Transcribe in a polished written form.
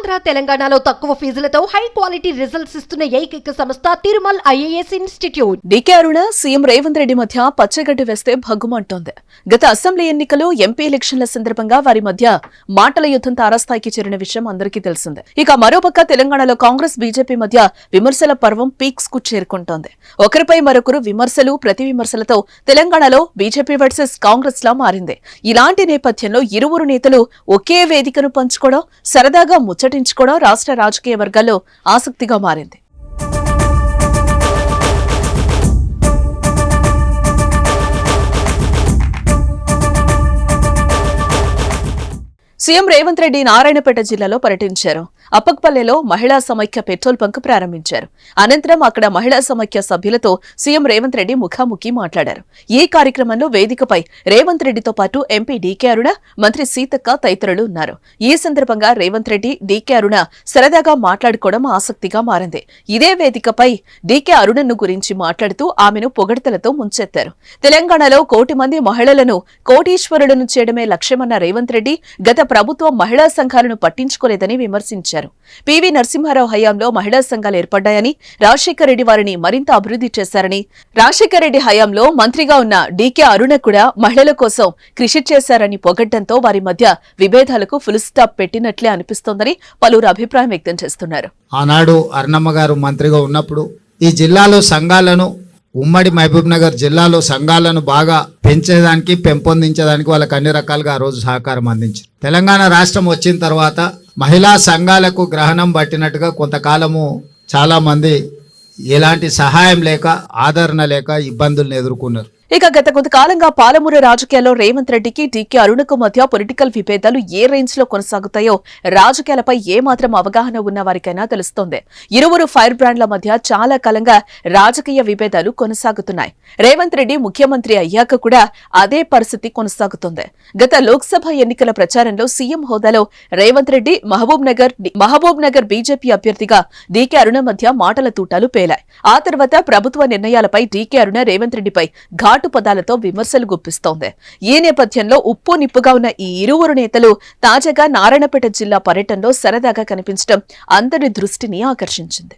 ఆంధ్ర తెలంగాణలో తక్కువ ఫీజులతో high quality results ఇస్తున్న ఏకైక సంస్థ తిరుమల్ ఐఏఎస్ ఇన్స్టిట్యూట్. డీకే అరుణ సీఎం రేవంత్ రెడ్డి మధ్య పచ్చగడ్డి వేస్తే భగ్గుమంటోంది. గత అసెంబ్లీ ఎన్నికలు ఎంపీ ఎలక్షన్ల సందర్భంగా వారి మధ్య మాటల యుద్ధం తారాస్థాయికి చేరిన విషయం అందరికీ తెలిసిందే. ఇక మరోపక్క తెలంగాణలో కాంగ్రెస్ బీజేపీ మధ్య విమర్శల పర్వం పీక్స్ కు చేరుకుంటోంది. ఒకరిపై మరొకరు విమర్శలు ప్రతి విమర్శలతో తెలంగాణలో బీజేపీ వర్సెస్ కాంగ్రెస్ లా మారింది. ఇలాంటి నేపథ్యంలో ఇరువురు నేతలు ఒకే వేదికను పంచుకోవడం, సరదాగా ముచ్చటించుకోవడం రాష్ట్ర రాజకీయ వర్గాల్లో ఆసక్తిగా మారింది. సీఎం రేవంత్ రెడ్డి నారాయణపేట జిల్లాలో పర్యటించారు. అప్పక్పల్లెలో మహిళా సమైక్య పెట్రోల్ బంక్ ప్రారంభించారు. అనంతరం అక్కడ మహిళా సమైక్య సభ్యులతో సీఎం రేవంత్ రెడ్డి ముఖాముఖి మాట్లాడారు. ఈ కార్యక్రమంలో వేదికపై రేవంత్ రెడ్డితో పాటు ఎంపీ డీకే అరుణ, మంత్రి సీతక్క తదితరులు ఉన్నారు. ఈ సందర్భంగా రేవంత్ రెడ్డి, డీకే అరుణ సరదాగా మాట్లాడుకోవడం ఆసక్తిగా మారింది. ఇదే వేదికపై డీకే అరుణను గురించి మాట్లాడుతూ ఆమెను పొగడ్తలతో ముంచెత్తారు. తెలంగాణలో 1 కోటి మంది మహిళలను కోటీశ్వరులను చేయడమే లక్ష్యమన్న రేవంత్ రెడ్డి గత ప్రభుత్వం మహిళా సంఘాలను పట్టించుకోలేదని విమర్శించారు. పివి నరసింహారావు హయాంలో మహిళా సంఘాలు ఏర్పడ్డాయని, రాజశేఖర రెడ్డి వారిని మరింత అభివృద్ధి చేశారని, రాజశేఖర రెడ్డి హయాంలో మంత్రిగా ఉన్న డీకే అరుణ కూడా మహిళల కోసం కృషి చేశారని పొగడ్డంతో వారి మధ్య విభేదాలకు ఫుల్ స్టాప్ పెట్టినట్లే అనిపిస్తోందని పలువురు అభిప్రాయం వ్యక్తం చేస్తున్నారు. ఆనాడు అరుణమ్మ గారు మంత్రిగా ఉన్నప్పుడు ఈ జిల్లాలో సంఘాలను, ఉమ్మడి మహబూబ్ నగర్ జిల్లాలో సంఘాలను బాగా పెంచేదానికి, పెంపొందించేదానికి వాళ్ళకి అన్ని రకాలుగా ఆ రోజు సహకారం అందించారు. తెలంగాణ రాష్ట్రం వచ్చిన తర్వాత మహిళా సంఘాలకు గ్రహణం పట్టినట్టుగా కొంతకాలము చాలా మంది ఎలాంటి సహాయం లేక, ఆదరణ లేక ఇబ్బందులను ఎదుర్కొన్నారు. ఇక గత కొంతకాలంగా పాలమూరు రాజకీయాల్లో రేవంత్ రెడ్డికి, డీకే అరుణకు మధ్య పొలిటికల్ విభేదాలు ఏ రేంజ్ లో కొనసాగుతాయో రాజకీయాలపై ఏమాత్రం అవగాహన ఉన్న వారికైనా తెలుస్తోంది. ఇరువురు ఫైర్ బ్రాండ్ల మధ్య చాలా కాలంగా రాజకీయ విభేదాలు కొనసాగుతున్నాయి. రేవంత్ రెడ్డి ముఖ్యమంత్రి అయ్యాక కూడా అదే పరిస్థితి కొనసాగుతుంది. గత లోక్సభ ఎన్నికల ప్రచారంలో సీఎం హోదాలో రేవంత్ రెడ్డి మహబూబ్ నగర్ బీజేపీ అభ్యర్థిగా డీకే అరుణ మధ్య మాటల తూటాలు పేలాయి. ఆ తర్వాత ప్రభుత్వ నిర్ణయాలపై డీకే అరుణ రేవంత్ రెడ్డిపై ఘాటు పదాలతో విమర్శలు గుప్పిస్తోంది. ఈ నేపథ్యంలో ఉప్పు నిప్పుగా ఉన్న ఈ ఇరువురు నేతలు తాజాగా నారాయణపేట జిల్లా పర్యటనలో సరదాగా కనిపించడం అందరి దృష్టిని ఆకర్షించింది.